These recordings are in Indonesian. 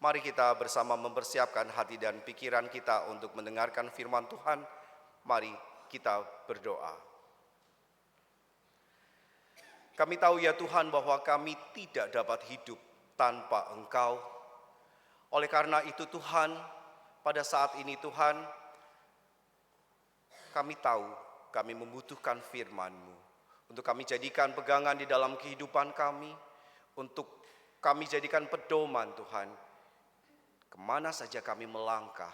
Mari kita bersama mempersiapkan hati dan pikiran kita untuk mendengarkan firman Tuhan. Mari kita berdoa. Kami tahu ya Tuhan bahwa kami tidak dapat hidup tanpa Engkau. Oleh karena itu Tuhan, pada saat ini Tuhan, kami tahu kami membutuhkan firman-Mu. Untuk kami jadikan pegangan di dalam kehidupan kami, untuk kami jadikan pedoman Tuhan. Kemana saja kami melangkah,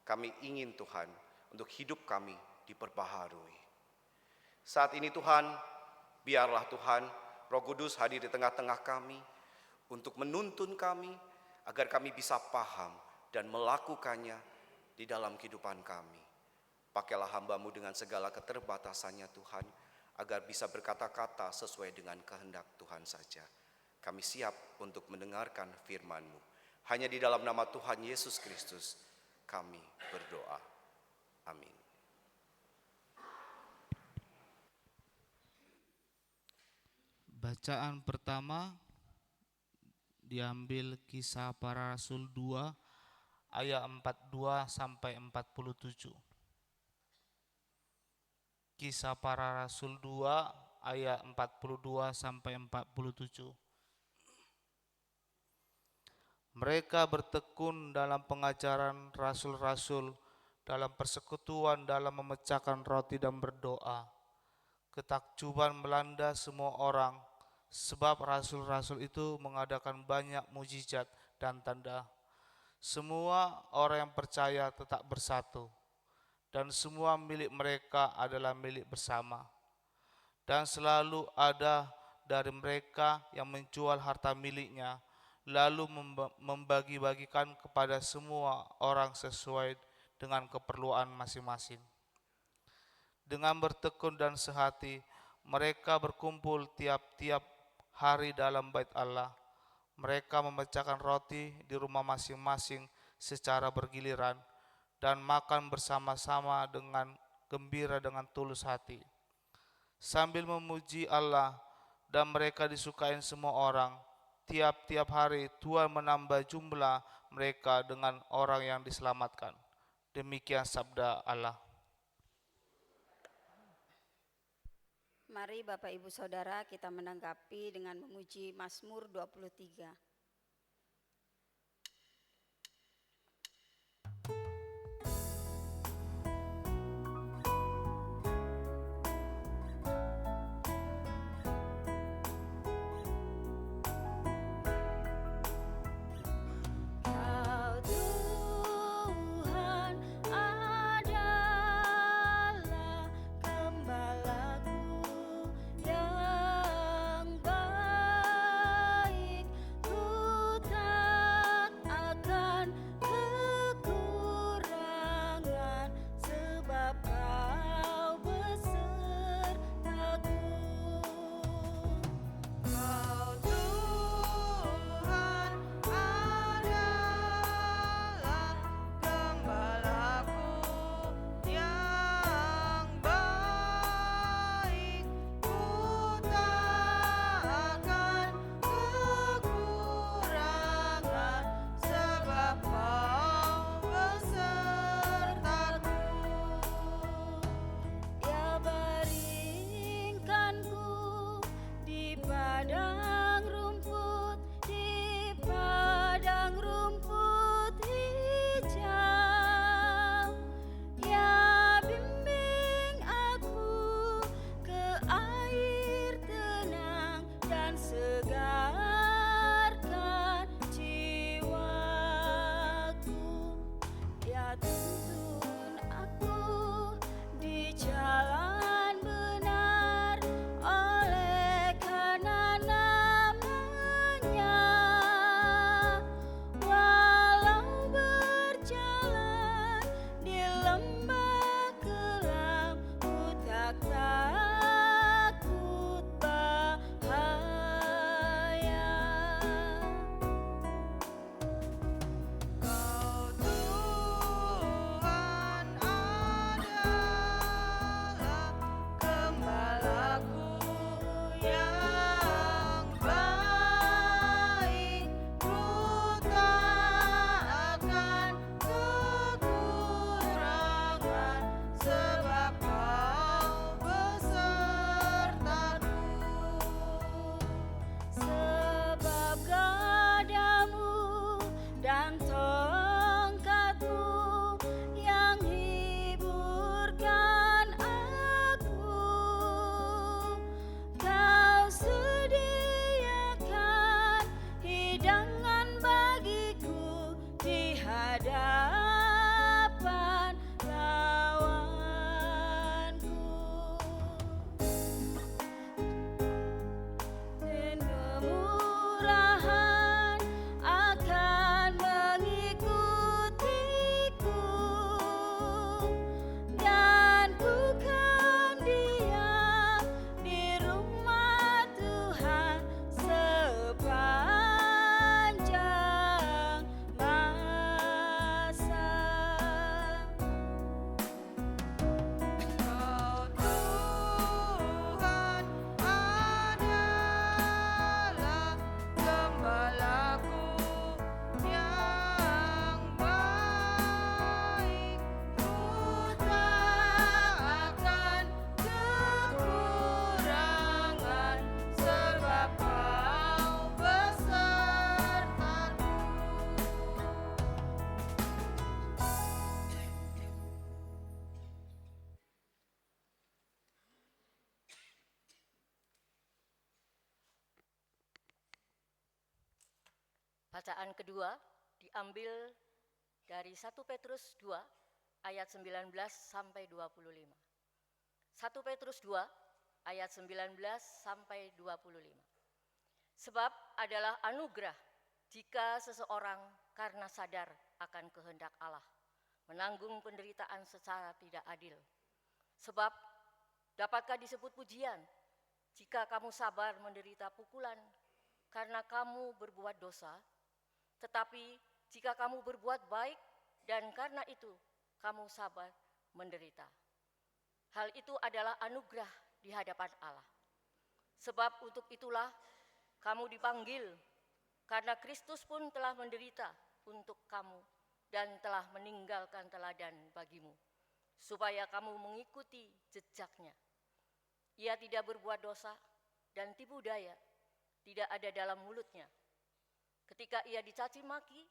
kami ingin Tuhan untuk hidup kami diperbaharui. Saat ini Tuhan, biarlah Tuhan Roh Kudus hadir di tengah-tengah kami untuk menuntun kami agar kami bisa paham dan melakukannya di dalam kehidupan kami. Pakailah hamba-Mu dengan segala keterbatasannya Tuhan, agar bisa berkata-kata sesuai dengan kehendak Tuhan saja. Kami siap untuk mendengarkan firman-Mu. Hanya di dalam nama Tuhan Yesus Kristus kami berdoa. Amin. Bacaan pertama diambil Kisah Para Rasul 2 ayat 42 sampai 47. Kisah Para Rasul 2 ayat 42 sampai 47. Mereka bertekun dalam pengajaran rasul-rasul, dalam persekutuan, dalam memecahkan roti dan berdoa. Ketakjuban melanda semua orang, sebab rasul-rasul itu mengadakan banyak mujizat dan tanda. Semua orang yang percaya tetap bersatu, dan semua milik mereka adalah milik bersama. Dan selalu ada dari mereka yang menjual harta miliknya, lalu membagi-bagikan kepada semua orang sesuai dengan keperluan masing-masing. Dengan bertekun dan sehati, mereka berkumpul tiap-tiap hari dalam bait Allah. Mereka memecahkan roti di rumah masing-masing secara bergiliran dan makan bersama-sama dengan gembira dengan tulus hati, sambil memuji Allah, dan mereka disukai semua orang. Tiap-tiap hari Tuhan menambah jumlah mereka dengan orang yang diselamatkan. Demikian sabda Allah. Mari Bapak Ibu Saudara kita menanggapi dengan memuji Mazmur 23. Ku Bacaan kedua diambil dari 1 Petrus 2 ayat 19 sampai 25. 1 Petrus 2 ayat 19 sampai 25. Sebab adalah anugerah jika seseorang karena sadar akan kehendak Allah menanggung penderitaan secara tidak adil. Sebab dapatkah disebut pujian jika kamu sabar menderita pukulan karena kamu berbuat dosa? Tetapi jika kamu berbuat baik dan karena itu kamu sabar menderita, hal itu adalah anugerah di hadapan Allah. Sebab untuk itulah kamu dipanggil, karena Kristus pun telah menderita untuk kamu dan telah meninggalkan teladan bagimu, supaya kamu mengikuti jejaknya. Ia tidak berbuat dosa dan tipu daya tidak ada dalam mulutnya. Ketika ia dicaci maki,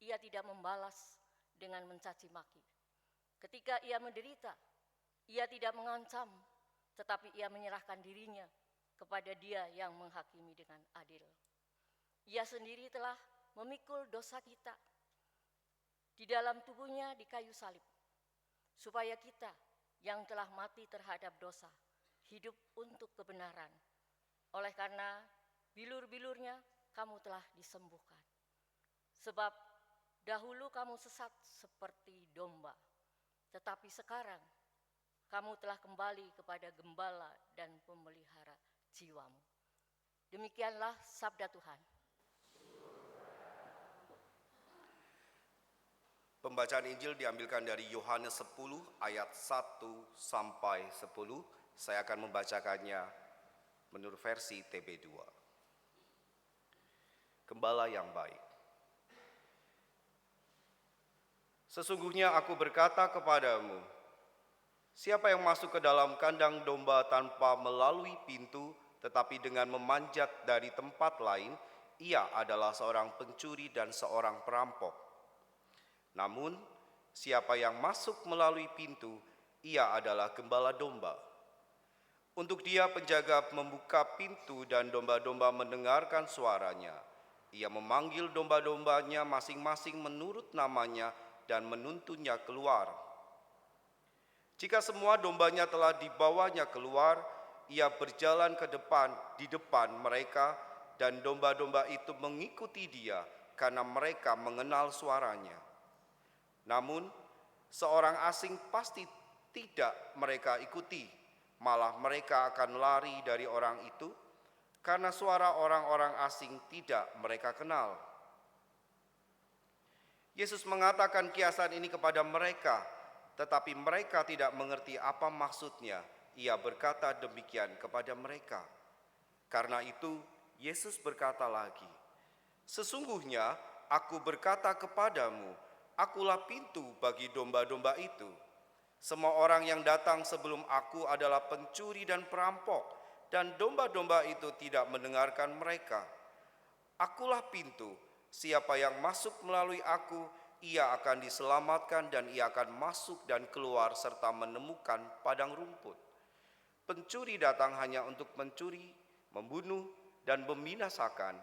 ia tidak membalas dengan mencaci maki. Ketika ia menderita, ia tidak mengancam, tetapi ia menyerahkan dirinya kepada Dia yang menghakimi dengan adil. Ia sendiri telah memikul dosa kita di dalam tubuhnya di kayu salib, supaya kita yang telah mati terhadap dosa hidup untuk kebenaran. Oleh karena bilur-bilurnya kamu telah disembuhkan. Sebab dahulu kamu sesat seperti domba, tetapi sekarang kamu telah kembali kepada gembala dan pemelihara jiwamu. Demikianlah sabda Tuhan. Pembacaan Injil diambilkan dari Yohanes 10 ayat 1 sampai 10. Saya akan membacakannya menurut versi TB2. Gembala yang baik. Sesungguhnya aku berkata kepadamu, siapa yang masuk ke dalam kandang domba tanpa melalui pintu, tetapi dengan memanjat dari tempat lain, ia adalah seorang pencuri dan seorang perampok. Namun, siapa yang masuk melalui pintu, ia adalah gembala domba. Untuk dia penjaga membuka pintu dan domba-domba mendengarkan suaranya. Ia memanggil domba-dombanya masing-masing menurut namanya dan menuntunnya keluar. Jika semua dombanya telah dibawanya keluar, ia berjalan ke depan di depan mereka dan domba-domba itu mengikuti dia karena mereka mengenal suaranya. Namun, seorang asing pasti tidak mereka ikuti, malah mereka akan lari dari orang itu, karena suara orang-orang asing tidak mereka kenal. Yesus mengatakan kiasan ini kepada mereka, tetapi mereka tidak mengerti apa maksudnya. Ia berkata demikian kepada mereka. Karena itu, Yesus berkata lagi, sesungguhnya aku berkata kepadamu, akulah pintu bagi domba-domba itu. Semua orang yang datang sebelum aku adalah pencuri dan perampok, dan domba-domba itu tidak mendengarkan mereka. Akulah pintu, siapa yang masuk melalui aku, ia akan diselamatkan dan ia akan masuk dan keluar serta menemukan padang rumput. Pencuri datang hanya untuk mencuri, membunuh, dan membinasakan.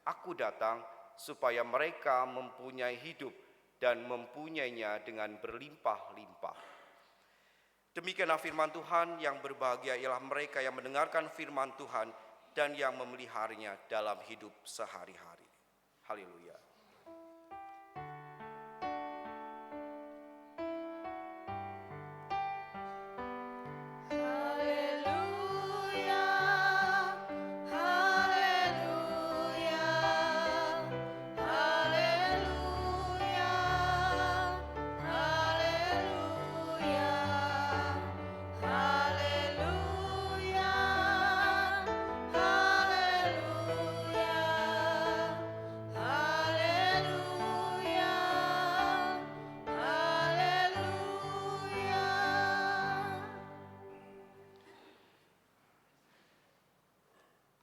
Aku datang supaya mereka mempunyai hidup dan mempunyainya dengan berlimpah-limpah. Demikianlah firman Tuhan. Yang berbahagia ialah mereka yang mendengarkan firman Tuhan dan yang memeliharanya dalam hidup sehari-hari. Haleluya.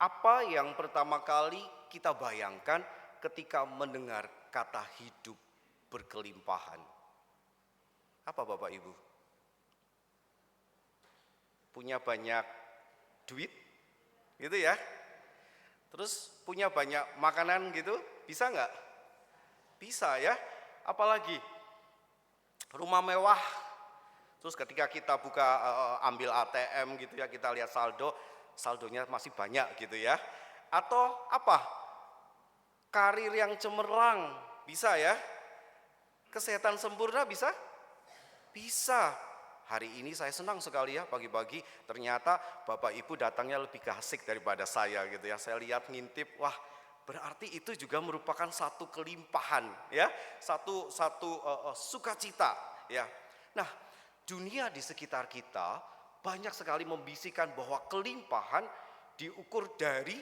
Apa yang pertama kali kita bayangkan ketika mendengar kata hidup berkelimpahan? Apa Bapak Ibu? Punya banyak duit, gitu ya? Terus punya banyak makanan gitu, bisa nggak? Bisa ya, apalagi rumah mewah. Terus ketika kita buka ambil ATM gitu ya, kita lihat saldonya masih banyak gitu ya. Atau apa? Karir yang cemerlang, bisa ya. Kesehatan sempurna bisa? Bisa. Hari ini saya senang sekali ya, pagi-pagi ternyata Bapak Ibu datangnya lebih asik daripada saya gitu ya. Saya lihat ngintip, wah berarti itu juga merupakan satu kelimpahan ya, satu sukacita ya. Nah, dunia di sekitar kita banyak sekali membisikkan bahwa kelimpahan diukur dari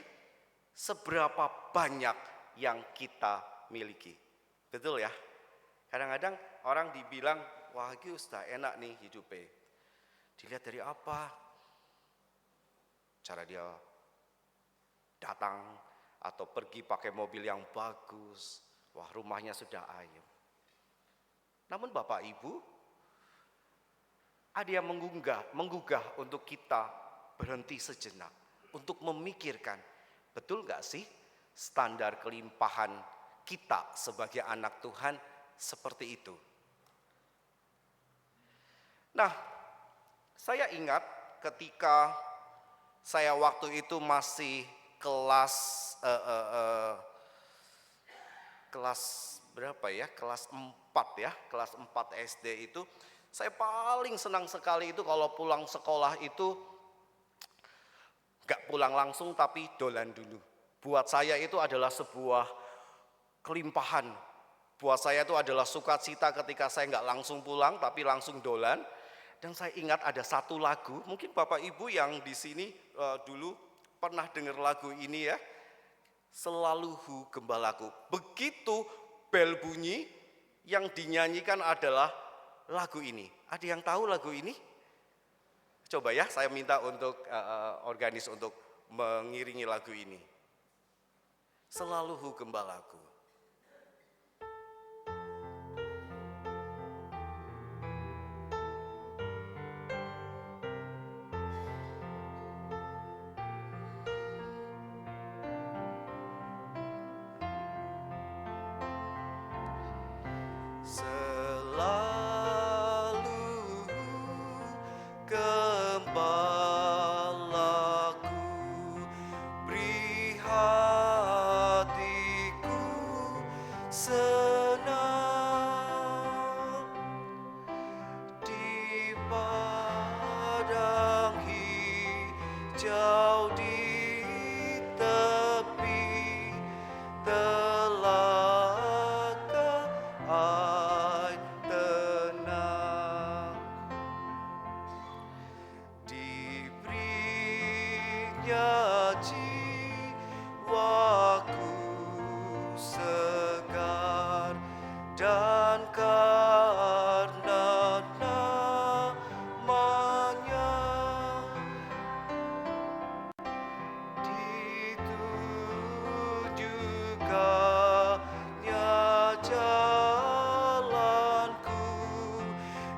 seberapa banyak yang kita miliki. Betul ya? Kadang-kadang orang dibilang, wah ini sudah enak nih hidupnya. Dilihat dari apa? Cara dia datang atau pergi pakai mobil yang bagus. Wah rumahnya sudah ayem. Namun Bapak Ibu, ada yang menggugah untuk kita berhenti sejenak. Untuk memikirkan, betul gak sih standar kelimpahan kita sebagai anak Tuhan seperti itu? Nah, saya ingat ketika saya waktu itu masih kelas berapa ya? Kelas 4 ya, kelas 4 SD itu saya paling senang sekali itu kalau pulang sekolah itu gak pulang langsung tapi dolan dulu. Buat saya itu adalah sebuah kelimpahan. Buat saya itu adalah sukacita ketika saya gak langsung pulang tapi langsung dolan. Dan saya ingat ada satu lagu, mungkin Bapak Ibu yang di sini dulu pernah dengar lagu ini ya. Selalu Hu Gembalaku. Begitu bel bunyi yang dinyanyikan adalah lagu ini. Ada yang tahu lagu ini? Coba ya, saya minta untuk organis untuk mengiringi lagu ini. Selalu Hu Gembalaku. Selalu gembalaku, beri hatiku senang di padang hijau di tepi telaga air tenang, diberinya jiwaku segar dan karena namanya ditunjukkannya jalanku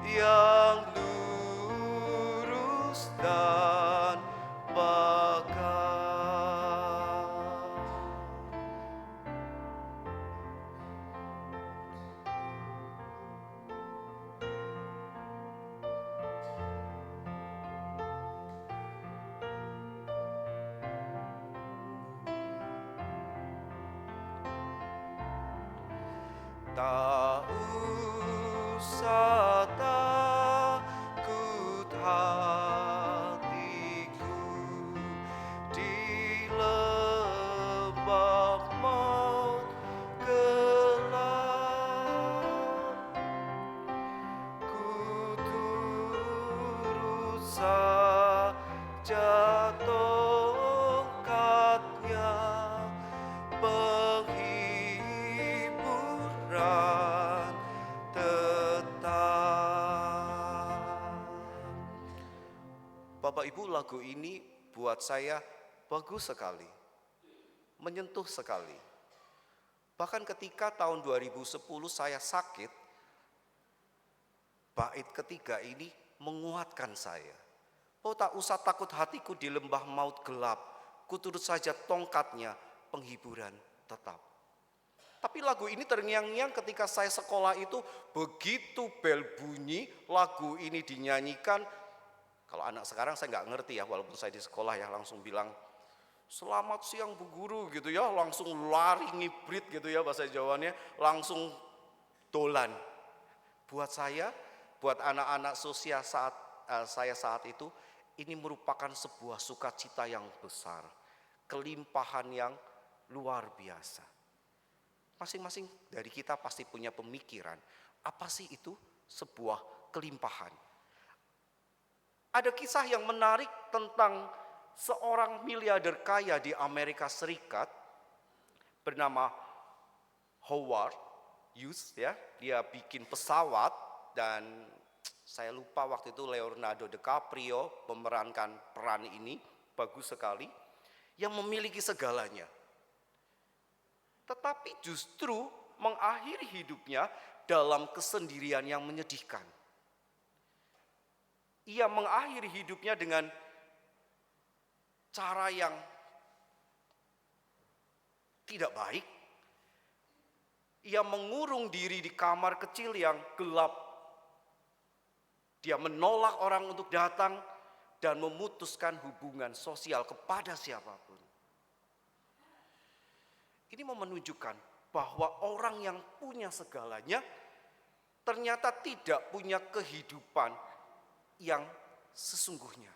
yang lurus dan bakar. Tak usah takut hatiku di lembah maut gelap, ku turut saja tongkatnya penghiburan tetap. Bapak Ibu, lagu ini buat saya bagus sekali, menyentuh sekali. Bahkan ketika tahun 2010 saya sakit, bait ketiga ini menguatkan saya. Oh, tak usah takut hatiku di lembah maut gelap, ku turut saja tongkatnya penghiburan tetap. Tapi lagu ini terngiang-ngiang ketika saya sekolah itu, begitu bel bunyi, lagu ini dinyanyikan. Kalau anak sekarang saya nggak ngerti ya, walaupun saya di sekolah ya langsung bilang, selamat siang Bu Guru gitu ya, langsung lari ngibrit gitu ya bahasa Jawanya, langsung dolan. Buat saya, buat anak-anak sosial saya saat itu, ini merupakan sebuah sukacita yang besar, kelimpahan yang luar biasa. Masing-masing dari kita pasti punya pemikiran, apa sih itu sebuah kelimpahan? Ada kisah yang menarik tentang seorang miliarder kaya di Amerika Serikat bernama Howard Hughes ya. Dia bikin pesawat dan saya lupa waktu itu Leonardo DiCaprio memerankan peran ini, bagus sekali, yang memiliki segalanya. Tetapi justru mengakhiri hidupnya dalam kesendirian yang menyedihkan. Ia mengakhiri hidupnya dengan cara yang tidak baik. Ia mengurung diri di kamar kecil yang gelap. Dia menolak orang untuk datang dan memutuskan hubungan sosial kepada siapapun. Ini mau menunjukkan bahwa orang yang punya segalanya ternyata tidak punya kehidupan yang sesungguhnya.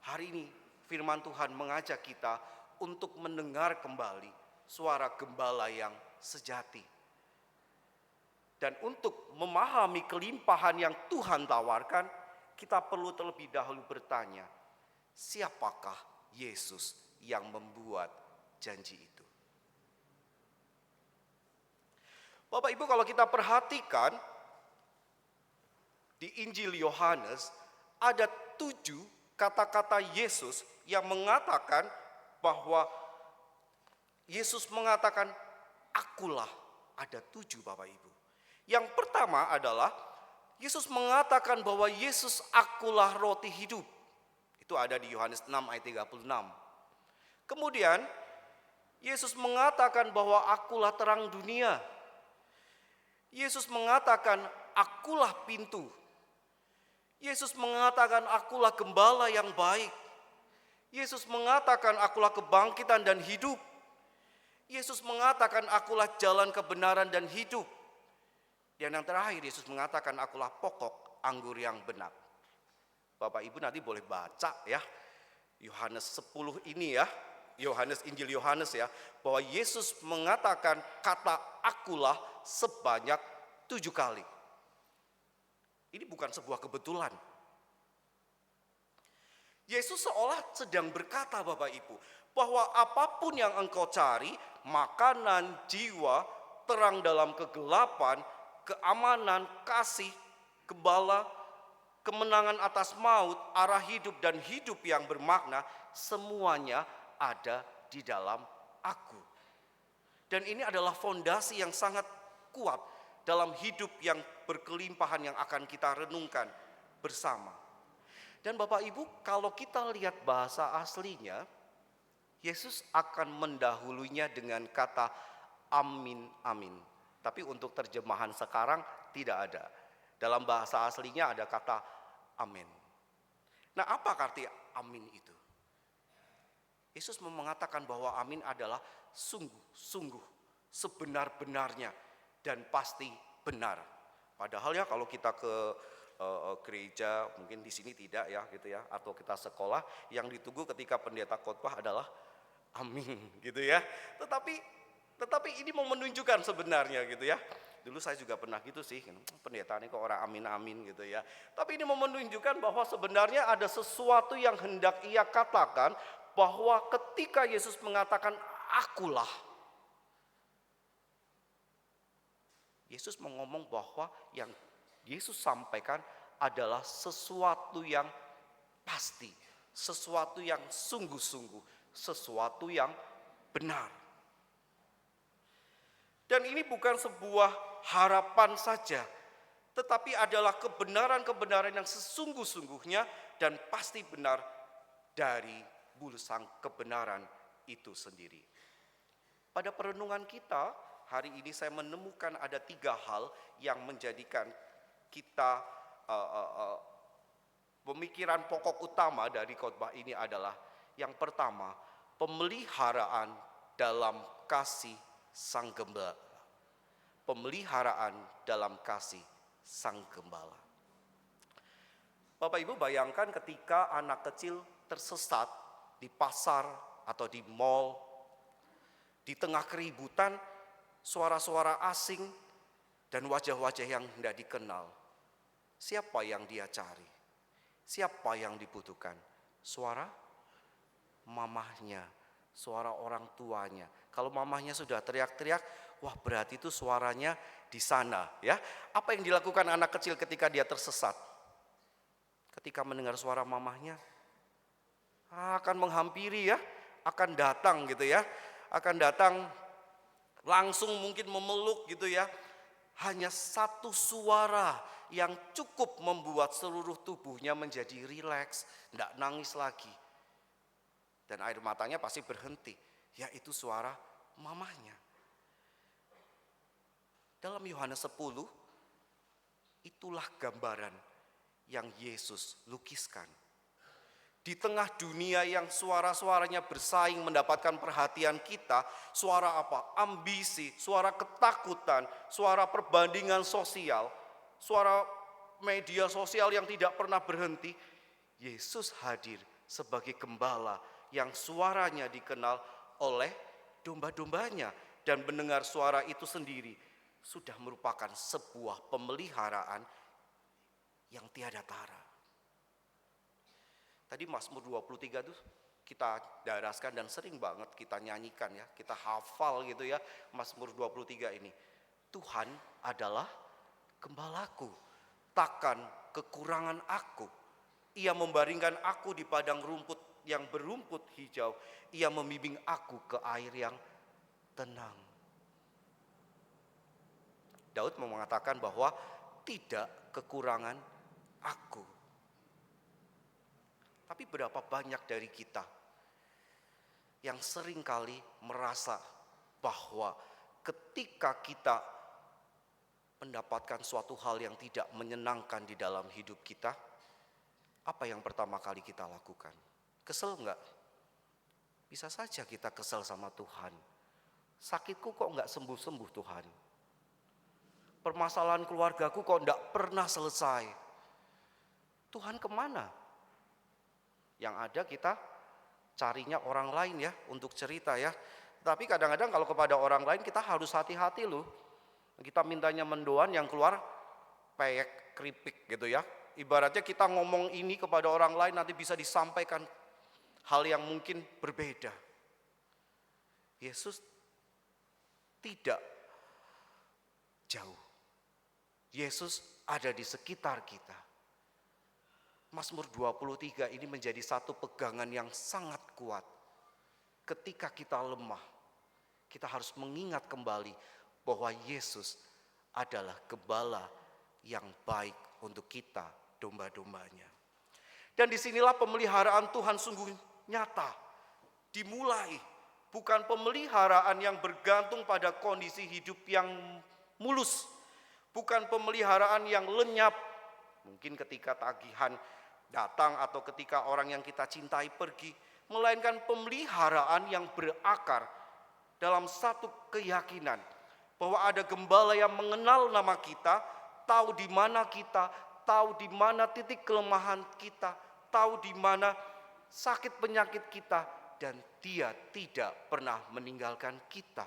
Hari ini firman Tuhan mengajak kita untuk mendengar kembali suara gembala yang sejati. Dan untuk memahami kelimpahan yang Tuhan tawarkan, kita perlu terlebih dahulu bertanya, siapakah Yesus yang membuat janji itu? Bapak Ibu, kalau kita perhatikan di Injil Yohanes ada 7 kata-kata Yesus yang mengatakan bahwa Yesus mengatakan akulah. Ada 7 Bapak Ibu. Yang pertama adalah Yesus mengatakan bahwa Yesus akulah roti hidup. Itu ada di Yohanes 6 ayat 36. Kemudian Yesus mengatakan bahwa akulah terang dunia. Yesus mengatakan akulah pintu. Yesus mengatakan akulah gembala yang baik. Yesus mengatakan akulah kebangkitan dan hidup. Yesus mengatakan akulah jalan kebenaran dan hidup. Dan yang terakhir Yesus mengatakan akulah pokok anggur yang benar. Bapak Ibu nanti boleh baca ya Yohanes 10 ini ya. Injil Yohanes ya, bahwa Yesus mengatakan kata akulah sebanyak 7 kali. Ini bukan sebuah kebetulan. Yesus seolah sedang berkata Bapak Ibu, bahwa apapun yang engkau cari, makanan, jiwa, terang dalam kegelapan, keamanan, kasih, gembala, kemenangan atas maut, arah hidup dan hidup yang bermakna, semuanya ada di dalam aku. Dan ini adalah fondasi yang sangat kuat dalam hidup yang berkelimpahan yang akan kita renungkan bersama. Dan Bapak Ibu, kalau kita lihat bahasa aslinya, Yesus akan mendahulunya dengan kata amin, amin. Tapi untuk terjemahan sekarang tidak ada. Dalam bahasa aslinya ada kata amin. Nah, apa arti amin itu? Yesus mengatakan bahwa amin adalah sungguh-sungguh, sebenar-benarnya dan pasti benar. Padahal ya kalau kita ke gereja, mungkin di sini tidak ya gitu ya, atau kita sekolah, yang ditunggu ketika pendeta khotbah adalah amin gitu ya. Tetapi ini mau menunjukkan sebenarnya gitu ya. Dulu saya juga pernah gitu sih, pendeta ini kok orang amin-amin gitu ya. Tapi ini mau menunjukkan bahwa sebenarnya ada sesuatu yang hendak ia katakan, bahwa ketika Yesus mengatakan akulah, Yesus mau ngomong bahwa yang Yesus sampaikan adalah sesuatu yang pasti, sesuatu yang sungguh-sungguh, sesuatu yang benar. Dan ini bukan sebuah harapan saja, tetapi adalah kebenaran-kebenaran yang sesungguh-sungguhnya dan pasti benar dari bulsang kebenaran itu sendiri. Pada perenungan kita, hari ini saya menemukan ada 3 hal yang menjadikan kita pemikiran pokok utama dari khotbah ini adalah yang pertama, pemeliharaan dalam kasih Sang Gembala. Pemeliharaan dalam kasih Sang Gembala. Bapak Ibu bayangkan ketika anak kecil tersesat di pasar atau di mall, di tengah keributan, suara-suara asing dan wajah-wajah yang tidak dikenal. Siapa yang dia cari? Siapa yang dibutuhkan? Suara mamahnya, suara orang tuanya. Kalau mamahnya sudah teriak-teriak, wah berarti itu suaranya di sana, ya. Apa yang dilakukan anak kecil ketika dia tersesat? Ketika mendengar suara mamahnya, akan menghampiri, ya, akan datang gitu ya. Akan datang langsung mungkin memeluk gitu ya. Hanya satu suara yang cukup membuat seluruh tubuhnya menjadi rileks, tidak nangis lagi. Dan air matanya pasti berhenti, yaitu suara mamahnya. Dalam Yohanes 10, itulah gambaran yang Yesus lukiskan. Di tengah dunia yang suara-suaranya bersaing mendapatkan perhatian kita, suara apa? Ambisi, suara ketakutan, suara perbandingan sosial, suara media sosial yang tidak pernah berhenti. Yesus hadir sebagai gembala yang suaranya dikenal oleh domba-dombanya, dan mendengar suara itu sendiri sudah merupakan sebuah pemeliharaan yang tiada tara. Tadi Mazmur 23 itu kita daraskan dan sering banget kita nyanyikan ya, kita hafal gitu ya, Mazmur 23 ini. Tuhan adalah gembalaku, takkan kekurangan aku. Ia membaringkan aku di padang rumput yang berumput hijau. Ia membimbing aku ke air yang tenang. Daud mengatakan bahwa tidak kekurangan aku. Tapi berapa banyak dari kita yang seringkali merasa bahwa ketika kita mendapatkan suatu hal yang tidak menyenangkan di dalam hidup kita, apa yang pertama kali kita lakukan? Kesel enggak? Bisa saja kita kesel sama Tuhan. Sakitku kok enggak sembuh-sembuh Tuhan. Permasalahan keluargaku kok enggak pernah selesai. Tuhan kemana? Yang ada kita carinya orang lain ya untuk cerita ya. Tapi kadang-kadang kalau kepada orang lain kita harus hati-hati loh. Kita mintanya mendoan yang keluar peyek keripik gitu ya. Ibaratnya kita ngomong ini kepada orang lain nanti bisa disampaikan hal yang mungkin berbeda. Yesus tidak jauh. Yesus ada di sekitar kita. Mazmur 23 ini menjadi satu pegangan yang sangat kuat. Ketika kita lemah, kita harus mengingat kembali bahwa Yesus adalah gembala yang baik untuk kita, domba-dombanya. Dan disinilah pemeliharaan Tuhan sungguh nyata. Dimulai, bukan pemeliharaan yang bergantung pada kondisi hidup yang mulus. Bukan pemeliharaan yang lenyap. Mungkin ketika tagihan datang atau ketika orang yang kita cintai pergi, melainkan pemeliharaan yang berakar dalam satu keyakinan bahwa ada gembala yang mengenal nama kita, tahu di mana kita, tahu di mana titik kelemahan kita, tahu di mana sakit penyakit kita, dan Dia tidak pernah meninggalkan kita.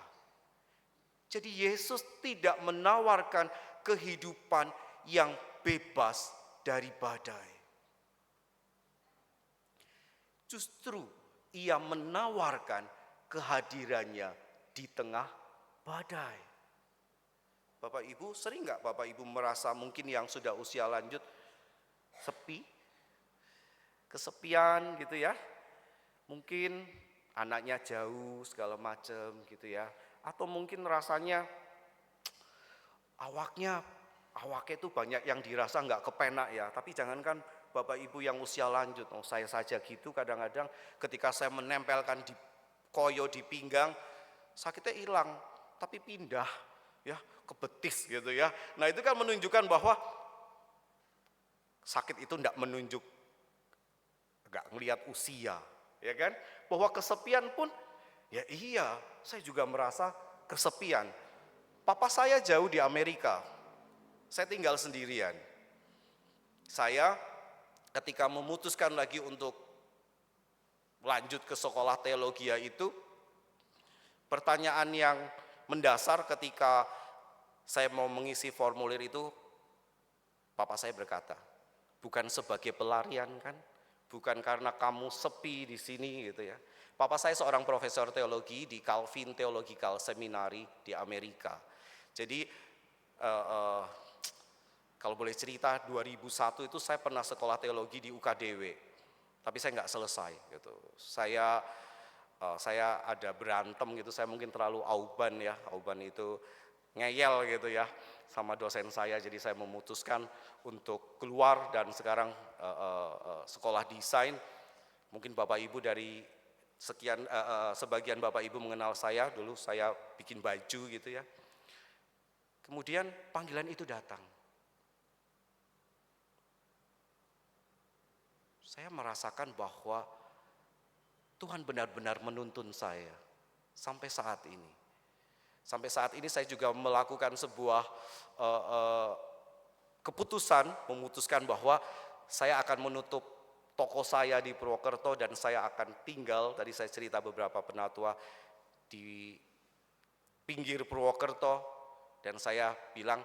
Jadi Yesus tidak menawarkan kehidupan yang bebas dari badai. Justru Ia menawarkan kehadirannya di tengah badai. Bapak Ibu, sering nggak Bapak Ibu merasa mungkin yang sudah usia lanjut sepi, kesepian gitu ya? Mungkin anaknya jauh segala macam gitu ya? Atau mungkin rasanya awaknya itu banyak yang dirasa nggak kepenak ya. Tapi jangankan Bapak Ibu yang usia lanjut, saya saja gitu kadang-kadang ketika saya menempelkan di koyo di pinggang, sakitnya hilang, tapi pindah ya ke betis gitu ya. Nah itu kan menunjukkan bahwa sakit itu enggak menunjuk, enggak ngelihat usia, ya kan? Bahwa kesepian pun, ya iya, saya juga merasa kesepian. Papa saya jauh di Amerika, saya tinggal sendirian. Saya ketika memutuskan lagi untuk lanjut ke sekolah teologi itu, pertanyaan yang mendasar ketika saya mau mengisi formulir itu, papa saya berkata, bukan sebagai pelarian kan, bukan karena kamu sepi di sini gitu ya. Papa saya seorang profesor teologi di Calvin Theological Seminary di Amerika. Jadi kalau boleh cerita, 2001 itu saya pernah sekolah teologi di UKDW, tapi saya nggak selesai gitu. Saya ada berantem gitu, saya mungkin terlalu auban ya, auban itu ngeyel gitu ya sama dosen saya, jadi saya memutuskan untuk keluar dan sekarang sekolah desain. Mungkin Bapak Ibu dari sebagian Bapak Ibu mengenal saya, dulu saya bikin baju gitu ya. Kemudian panggilan itu datang. Saya merasakan bahwa Tuhan benar-benar menuntun saya sampai saat ini. Sampai saat ini saya juga melakukan sebuah memutuskan bahwa saya akan menutup toko saya di Purwokerto dan saya akan tinggal, tadi saya cerita beberapa penatua, di pinggir Purwokerto, dan saya bilang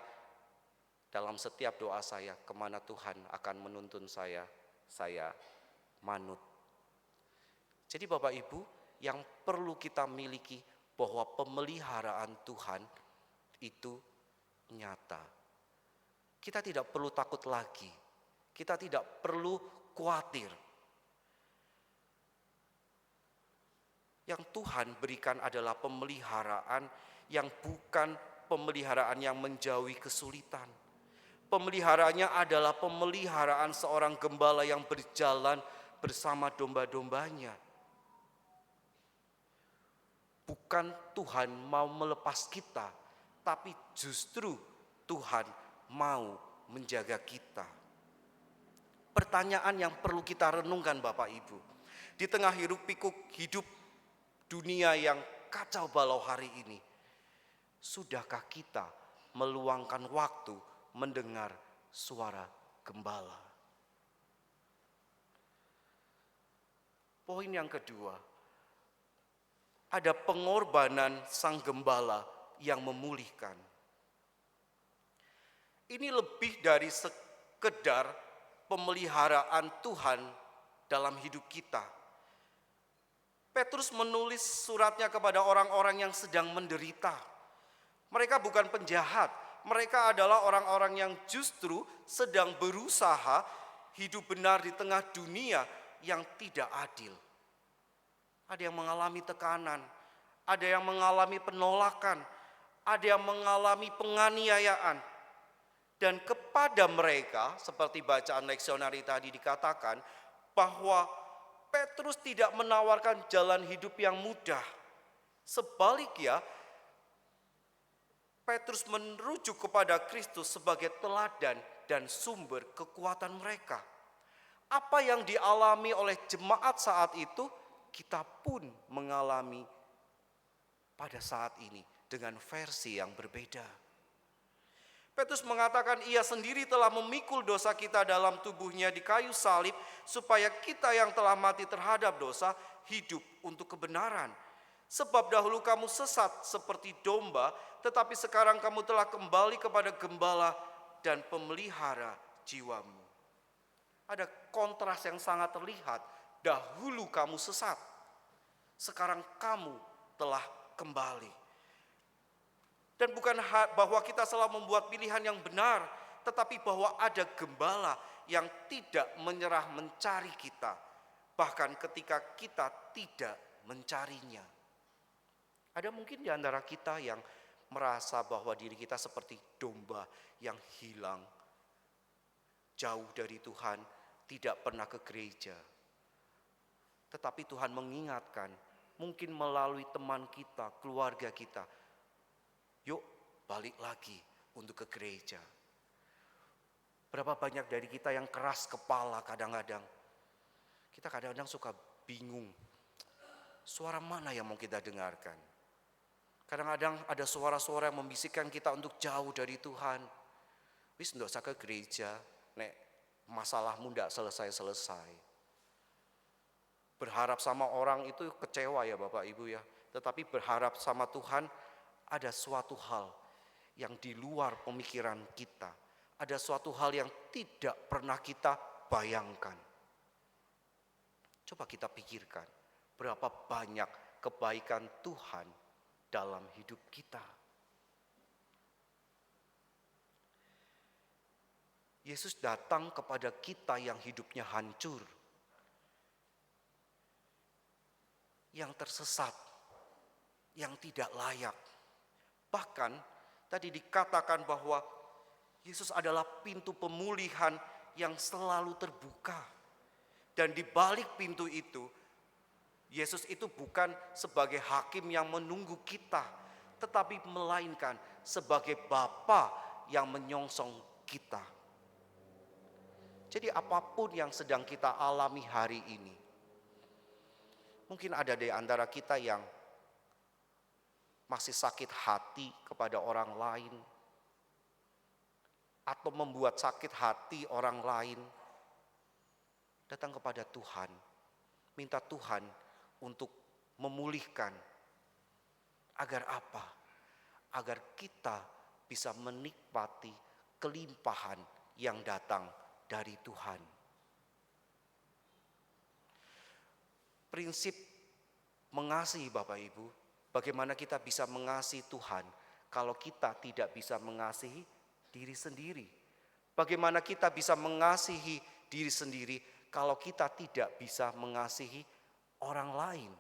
dalam setiap doa saya, kemana Tuhan akan menuntun saya manut. Jadi Bapak Ibu, yang perlu kita miliki bahwa pemeliharaan Tuhan itu nyata. Kita tidak perlu takut lagi. Kita tidak perlu khawatir. Yang Tuhan berikan adalah pemeliharaan yang bukan pemeliharaan yang menjauhi kesulitan. Pemeliharaannya adalah pemeliharaan seorang gembala yang berjalan bersama domba-dombanya. Bukan Tuhan mau melepas kita, tapi justru Tuhan mau menjaga kita. Pertanyaan yang perlu kita renungkan Bapak Ibu, di tengah hiruk-pikuk hidup dunia yang kacau balau hari ini, sudahkah kita meluangkan waktu mendengar suara gembala? Poin yang kedua, ada pengorbanan sang gembala yang memulihkan. Ini lebih dari sekedar pemeliharaan Tuhan dalam hidup kita. Petrus menulis suratnya kepada orang-orang yang sedang menderita. Mereka bukan penjahat, mereka adalah orang-orang yang justru sedang berusaha hidup benar di tengah dunia yang tidak adil. Ada yang mengalami tekanan, ada yang mengalami penolakan, ada yang mengalami penganiayaan. Dan kepada mereka, seperti bacaan leksionari tadi dikatakan, bahwa Petrus tidak menawarkan jalan hidup yang mudah. Sebaliknya, Petrus merujuk kepada Kristus sebagai teladan dan sumber kekuatan mereka. Apa yang dialami oleh jemaat saat itu, kita pun mengalami pada saat ini dengan versi yang berbeda. Petrus mengatakan ia sendiri telah memikul dosa kita dalam tubuhnya di kayu salib, supaya kita yang telah mati terhadap dosa hidup untuk kebenaran. Sebab dahulu kamu sesat seperti domba, tetapi sekarang kamu telah kembali kepada gembala dan pemelihara jiwamu. Ada kontras yang sangat terlihat. Dahulu kamu sesat, sekarang kamu telah kembali. Dan bukan bahwa kita selalu membuat pilihan yang benar, tetapi bahwa ada gembala yang tidak menyerah mencari kita, bahkan ketika kita tidak mencarinya. Ada mungkin di antara kita yang merasa bahwa diri kita seperti domba yang hilang, jauh dari Tuhan, tidak pernah ke gereja. Tetapi Tuhan mengingatkan mungkin melalui teman kita, keluarga kita. Yuk balik lagi untuk ke gereja. Berapa banyak dari kita yang keras kepala kadang-kadang. Kita kadang-kadang suka bingung. Suara mana yang mau kita dengarkan? Kadang-kadang ada suara-suara yang membisikkan kita untuk jauh dari Tuhan. Wis ndak usah ke gereja, nek masalahmu ndak selesai-selesai. Berharap sama orang itu kecewa ya Bapak Ibu ya. Tetapi berharap sama Tuhan ada suatu hal yang di luar pemikiran kita. Ada suatu hal yang tidak pernah kita bayangkan. Coba kita pikirkan berapa banyak kebaikan Tuhan dalam hidup kita. Yesus datang kepada kita yang hidupnya hancur, yang tersesat, yang tidak layak. Bahkan tadi dikatakan bahwa Yesus adalah pintu pemulihan yang selalu terbuka. Dan di balik pintu itu, Yesus itu bukan sebagai hakim yang menunggu kita, tetapi melainkan sebagai Bapa yang menyongsong kita. Jadi apapun yang sedang kita alami hari ini, mungkin ada di antara kita yang masih sakit hati kepada orang lain, atau membuat sakit hati orang lain. Datang kepada Tuhan, minta Tuhan untuk memulihkan. Agar apa? Agar kita bisa menikmati kelimpahan yang datang dari Tuhan. Prinsip mengasihi Bapak Ibu, bagaimana kita bisa mengasihi Tuhan kalau kita tidak bisa mengasihi diri sendiri? Bagaimana kita bisa mengasihi diri sendiri kalau kita tidak bisa mengasihi orang lain?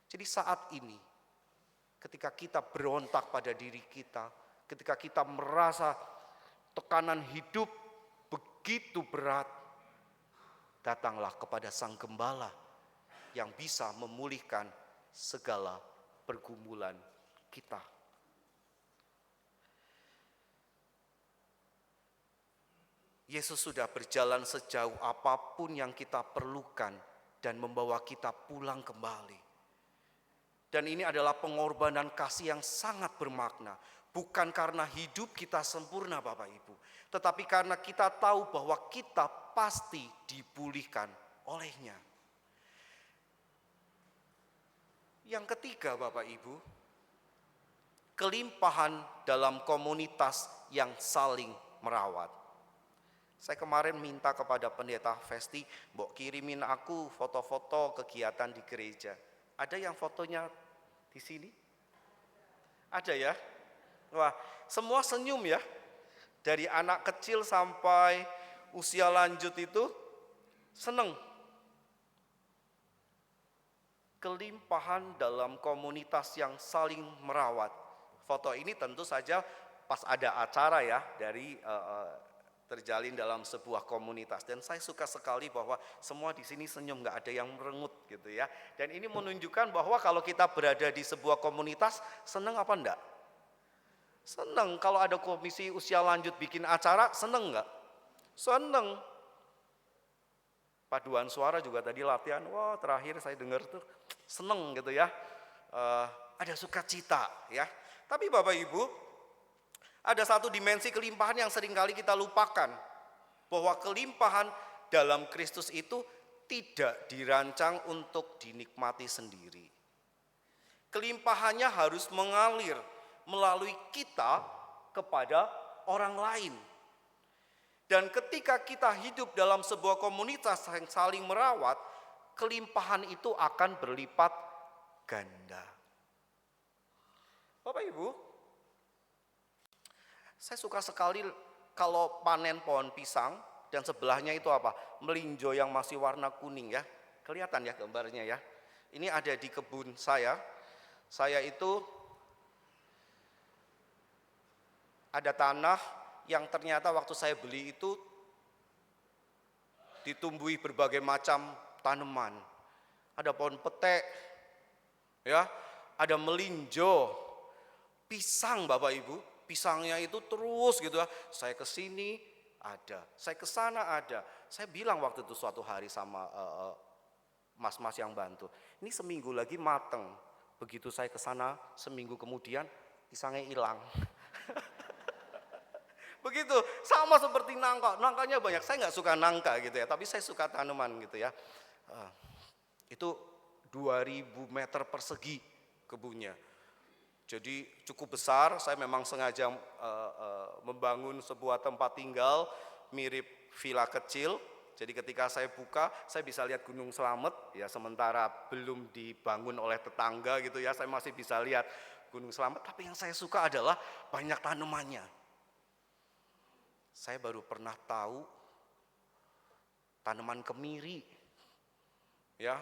Jadi saat ini, ketika kita berontak pada diri kita, ketika kita merasa tekanan hidup begitu berat, datanglah kepada Sang Gembala yang bisa memulihkan segala pergumulan kita. Yesus sudah berjalan sejauh apapun yang kita perlukan dan membawa kita pulang kembali. Dan ini adalah pengorbanan kasih yang sangat bermakna. Bukan karena hidup kita sempurna Bapak Ibu, tetapi karena kita tahu bahwa kita pasti dipulihkan olehnya. Yang ketiga Bapak Ibu, kelimpahan dalam komunitas yang saling merawat. Saya kemarin minta kepada pendeta Festi, mbok kirimin aku foto-foto kegiatan di gereja. Ada yang fotonya di sini? Ada ya? Wah, semua senyum ya. Dari anak kecil sampai usia lanjut itu seneng. Kelimpahan dalam komunitas yang saling merawat. Foto ini tentu saja pas ada acara ya, dari terjalin dalam sebuah komunitas. Dan saya suka sekali bahwa semua di sini senyum, nggak ada yang merengut gitu ya. Dan ini menunjukkan bahwa kalau kita berada di sebuah komunitas, seneng apa enggak? Seneng. Kalau ada komisi usia lanjut bikin acara, seneng nggak? Seneng. Paduan suara juga tadi latihan, wah terakhir saya dengar tuh seneng gitu ya. Ada sukacita ya. Tapi Bapak Ibu, ada satu dimensi kelimpahan yang seringkali kita lupakan. Bahwa kelimpahan dalam Kristus itu tidak dirancang untuk dinikmati sendiri. Kelimpahannya harus mengalir melalui kita kepada orang lain. Dan ketika kita hidup dalam sebuah komunitas yang saling merawat, kelimpahan itu akan berlipat ganda. Bapak Ibu, saya suka sekali kalau panen pohon pisang dan sebelahnya itu apa? Melinjo yang masih warna kuning ya. Kelihatan ya gambarnya ya. Ini ada di kebun saya. Saya itu ada tanah yang ternyata waktu saya beli itu ditumbuhi berbagai macam tanaman. ada pohon pete, ya, ada melinjo, pisang Bapak Ibu, pisangnya itu terus gitu ya. Saya ke sini ada, saya ke sana ada. Saya bilang waktu itu suatu hari sama mas-mas yang bantu, ini seminggu lagi mateng. Begitu saya ke sana, seminggu kemudian pisangnya hilang. Begitu, sama seperti nangka, nangkanya banyak. Saya nggak suka nangka gitu ya, tapi saya suka tanaman gitu ya. Itu 2000 meter persegi kebunnya. Jadi cukup besar, saya memang sengaja membangun sebuah tempat tinggal mirip villa kecil. Jadi ketika saya buka, saya bisa lihat Gunung Slamet, ya sementara belum dibangun oleh tetangga gitu ya, saya masih bisa lihat Gunung Slamet. Tapi yang saya suka adalah banyak tanamannya. Saya baru pernah tahu tanaman kemiri, ya,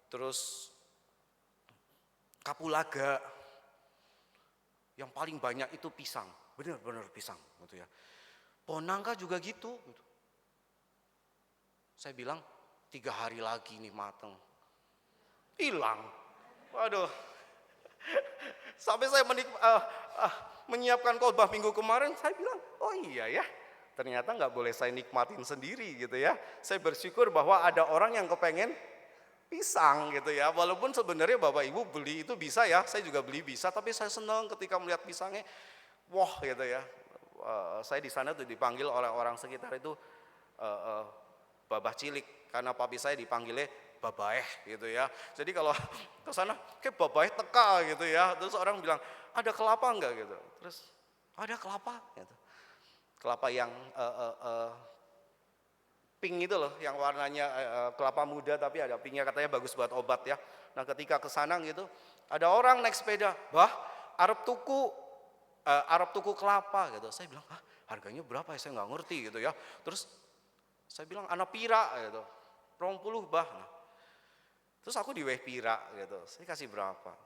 terus kapulaga, yang paling banyak itu pisang, benar-benar pisang, gitu ya. Pohon nangka juga gitu. Saya bilang 3 hari lagi nih mateng, hilang. Waduh, sampai saya menyiapkan khotbah minggu kemarin, saya bilang, oh iya ya. Ternyata nggak boleh saya nikmatin sendiri gitu ya. Saya bersyukur bahwa ada orang yang kepengen pisang gitu ya. Walaupun sebenarnya Bapak Ibu beli itu bisa ya, saya juga beli bisa. Tapi saya senang ketika melihat pisangnya, wah gitu ya. Saya di sana tuh dipanggil oleh orang sekitar itu babah cilik, karena papi saya dipanggilnya babaeh gitu ya. Jadi kalau ke sana kayak babaeh teka gitu ya. Terus orang bilang, ada kelapa enggak gitu. Terus ada kelapa gitu. Kelapa yang pink itu loh, yang warnanya kelapa muda tapi ada pinknya, katanya bagus buat obat ya. Nah ketika ke sana gitu, ada orang naik sepeda, bah arep tuku kelapa gitu. Saya bilang, harganya berapa ya, saya nggak ngerti gitu ya. Terus saya bilang, anak pira gitu, 20 bah. Nah, terus aku diweh pira gitu, saya kasih berapa?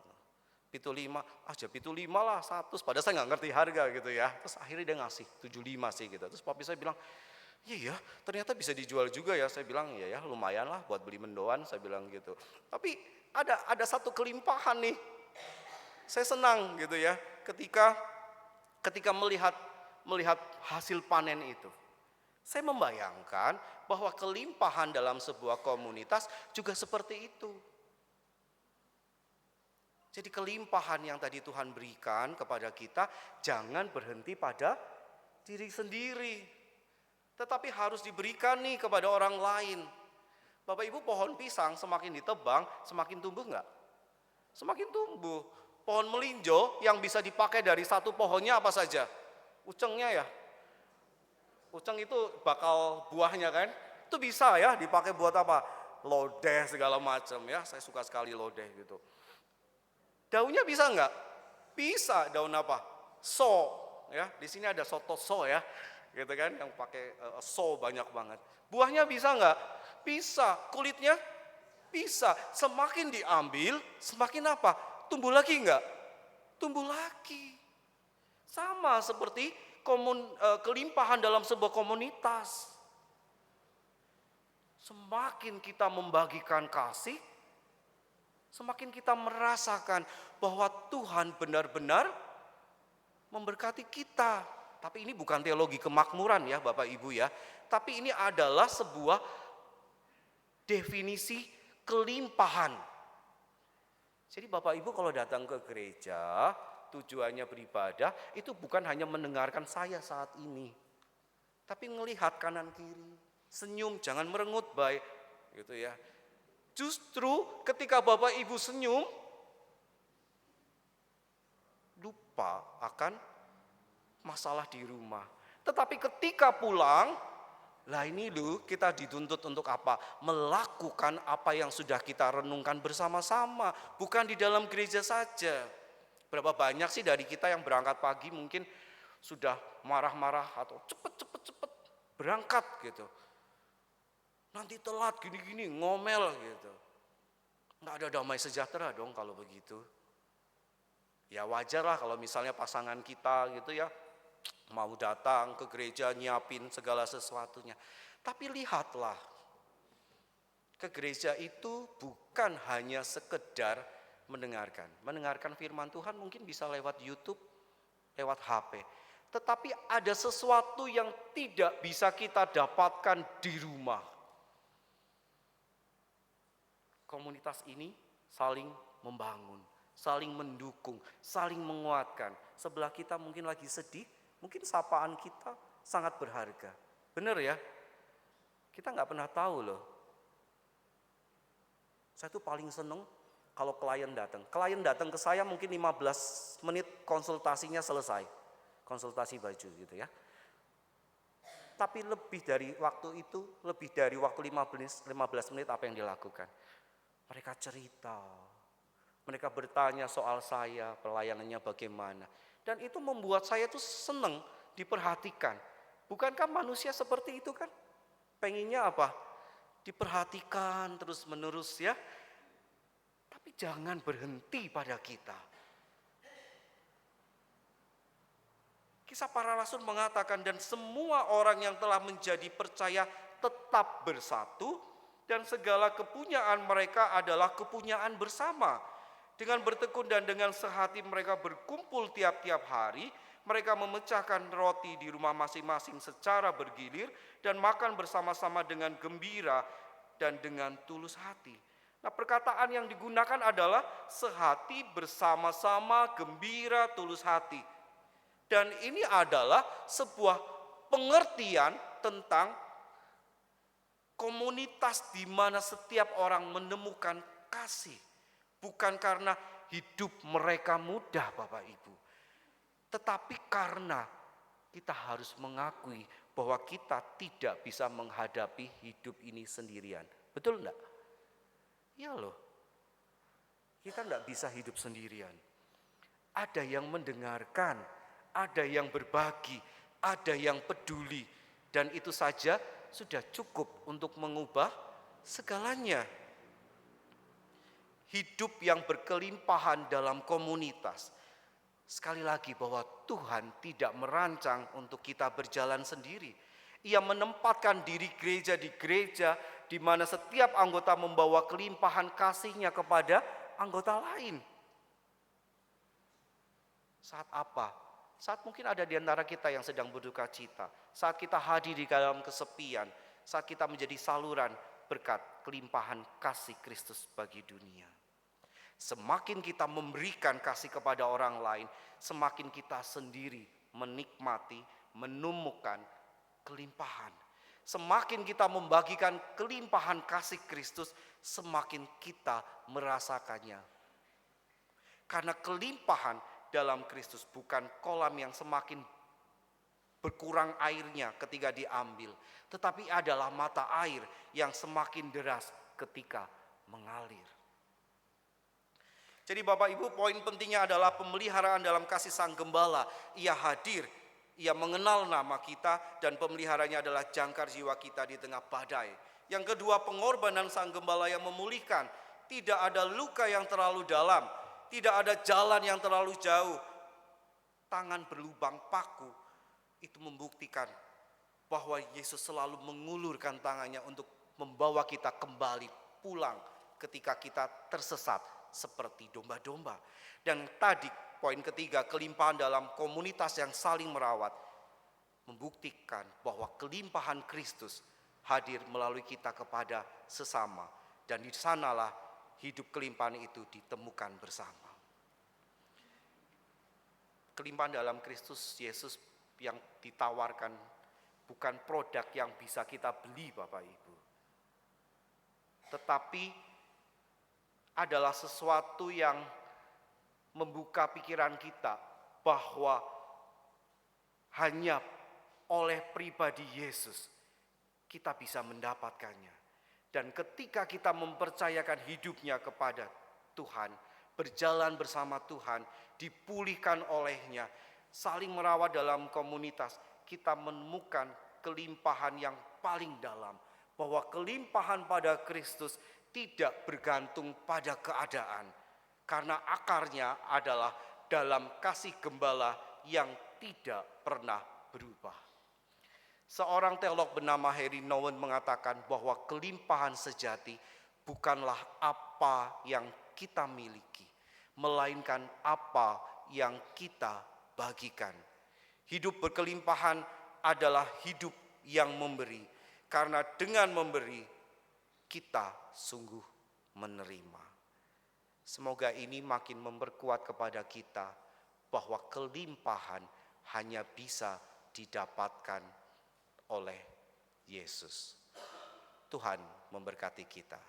Pitu 5, aja pitu 5 lah, 100, padahal saya nggak ngerti harga gitu ya. Terus akhirnya dia ngasih 75 sih gitu. Terus papi saya bilang, iya ya, ternyata bisa dijual juga ya. Saya bilang, iya ya, lumayan lah buat beli mendoan, saya bilang gitu. Tapi ada satu kelimpahan nih, saya senang gitu ya, ketika melihat hasil panen itu. Saya membayangkan bahwa kelimpahan dalam sebuah komunitas juga seperti itu. Jadi kelimpahan yang tadi Tuhan berikan kepada kita jangan berhenti pada diri sendiri, tetapi harus diberikan nih kepada orang lain. Bapak Ibu, pohon pisang semakin ditebang semakin tumbuh enggak? Semakin tumbuh. Pohon melinjo yang bisa dipakai dari satu pohonnya apa saja? Ucengnya ya. Uceng itu bakal buahnya kan? Itu bisa ya dipakai buat apa? Lodeh segala macam ya. Saya suka sekali lodeh gitu. Daunnya bisa enggak? Bisa. Daun apa? So, ya. Di sini ada soto so ya, gitu kan? Yang pakai so banyak banget. Buahnya bisa enggak? Bisa. Kulitnya bisa. Semakin diambil, semakin apa? Tumbuh lagi enggak? Tumbuh lagi. Sama seperti kelimpahan dalam sebuah komunitas. Semakin kita membagikan kasih, semakin kita merasakan bahwa Tuhan benar-benar memberkati kita. Tapi ini bukan teologi kemakmuran ya Bapak Ibu ya. Tapi ini adalah sebuah definisi kelimpahan. Jadi Bapak Ibu kalau datang ke gereja, tujuannya beribadah, itu bukan hanya mendengarkan saya saat ini. Tapi melihat kanan kiri, senyum, jangan merengut baik gitu ya. Justru ketika Bapak Ibu senyum, lupa akan masalah di rumah. Tetapi ketika pulang, lah ini loh kita dituntut untuk apa? Melakukan apa yang sudah kita renungkan bersama-sama, bukan di dalam gereja saja. Berapa banyak sih dari kita yang berangkat pagi mungkin sudah marah-marah atau cepet berangkat gitu. Nanti telat gini-gini, ngomel gitu. Nggak ada damai sejahtera dong kalau begitu. Ya wajar lah kalau misalnya pasangan kita gitu ya, mau datang ke gereja nyiapin segala sesuatunya. Tapi lihatlah, Ke gereja itu bukan hanya sekedar mendengarkan firman Tuhan, mungkin bisa lewat YouTube, lewat HP. Tetapi ada sesuatu yang tidak bisa kita dapatkan di rumah. Komunitas ini saling membangun, saling mendukung, saling menguatkan. Sebelah kita mungkin lagi sedih, mungkin sapaan kita sangat berharga. Benar ya? Kita nggak pernah tahu loh. Saya tuh paling seneng kalau klien datang. Klien datang ke saya mungkin 15 menit konsultasinya selesai. Konsultasi baju gitu ya. Tapi lebih dari waktu itu, lebih dari waktu 15 menit apa yang dilakukan? Mereka cerita. Mereka bertanya soal saya, pelayanannya bagaimana. Dan itu membuat saya tuh seneng diperhatikan. Bukankah manusia seperti itu kan? Pengennya apa? Diperhatikan terus menerus ya. Tapi jangan berhenti pada kita. Kisah para Rasul mengatakan, dan semua orang yang telah menjadi percaya tetap bersatu, dan segala kepunyaan mereka adalah kepunyaan bersama. Dengan bertekun dan dengan sehati mereka berkumpul tiap-tiap hari, mereka memecahkan roti di rumah masing-masing secara bergilir dan makan bersama-sama dengan gembira dan dengan tulus hati. Nah, perkataan yang digunakan adalah sehati, bersama-sama, gembira, tulus hati. Dan ini adalah sebuah pengertian tentang komunitas di mana setiap orang menemukan kasih. Bukan karena hidup mereka mudah, Bapak Ibu. Tetapi karena kita harus mengakui bahwa kita tidak bisa menghadapi hidup ini sendirian. Betul enggak? Iya loh. Kita enggak bisa hidup sendirian. Ada yang mendengarkan, ada yang berbagi, ada yang peduli. Dan itu saja sudah cukup untuk mengubah segalanya. Hidup yang berkelimpahan dalam komunitas. Sekali lagi bahwa Tuhan tidak merancang untuk kita berjalan sendiri. Ia menempatkan diri gereja di gereja di mana setiap anggota membawa kelimpahan kasihnya kepada anggota lain. Saat apa? Saat mungkin ada di antara kita yang sedang berduka cita. Saat kita hadir di dalam kesepian. Saat kita menjadi saluran berkat kelimpahan kasih Kristus bagi dunia. Semakin kita memberikan kasih kepada orang lain, semakin kita sendiri menikmati, menemukan kelimpahan. Semakin kita membagikan kelimpahan kasih Kristus, semakin kita merasakannya. Karena kelimpahan dalam Kristus bukan kolam yang semakin berkurang airnya ketika diambil, tetapi adalah mata air yang semakin deras ketika mengalir. Jadi Bapak Ibu, poin pentingnya adalah pemeliharaan dalam kasih Sang Gembala. Ia hadir, ia mengenal nama kita, dan pemeliharanya adalah jangkar jiwa kita di tengah badai. Yang kedua, pengorbanan Sang Gembala yang memulihkan. Tidak ada luka yang terlalu dalam, tidak ada jalan yang terlalu jauh. Tangan berlubang paku itu membuktikan bahwa Yesus selalu mengulurkan tangannya untuk membawa kita kembali pulang ketika kita tersesat seperti domba-domba. Dan tadi poin ketiga, kelimpahan dalam komunitas yang saling merawat, membuktikan bahwa kelimpahan Kristus hadir melalui kita kepada sesama, dan di sanalah hidup kelimpahan itu ditemukan bersama. Kelimpahan dalam Kristus Yesus yang ditawarkan bukan produk yang bisa kita beli, Bapak Ibu, tetapi adalah sesuatu yang membuka pikiran kita bahwa hanya oleh pribadi Yesus kita bisa mendapatkannya. Dan ketika kita mempercayakan hidupnya kepada Tuhan, berjalan bersama Tuhan, dipulihkan olehnya, saling merawat dalam komunitas, kita menemukan kelimpahan yang paling dalam. Bahwa kelimpahan pada Kristus tidak bergantung pada keadaan, karena akarnya adalah dalam kasih Gembala yang tidak pernah berubah. Seorang teolog bernama Henry Nouwen mengatakan bahwa kelimpahan sejati bukanlah apa yang kita miliki, melainkan apa yang kita bagikan. Hidup berkelimpahan adalah hidup yang memberi, karena dengan memberi kita sungguh menerima. Semoga ini makin memperkuat kepada kita bahwa kelimpahan hanya bisa didapatkan oleh Yesus. Tuhan memberkati kita.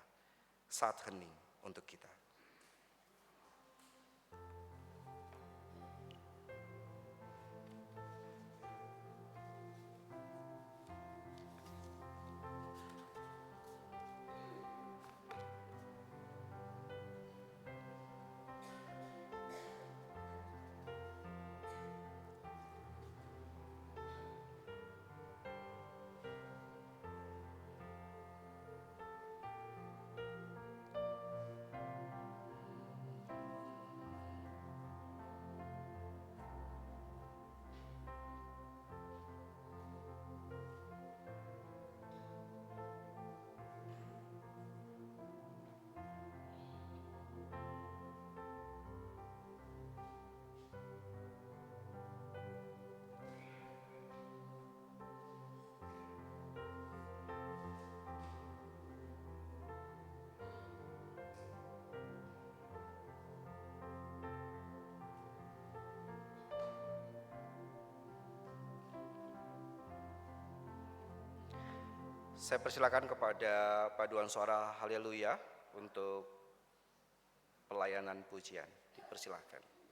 Saat hening untuk kita. Saya persilakan kepada paduan suara haleluya untuk pelayanan pujian. Dipersilakan.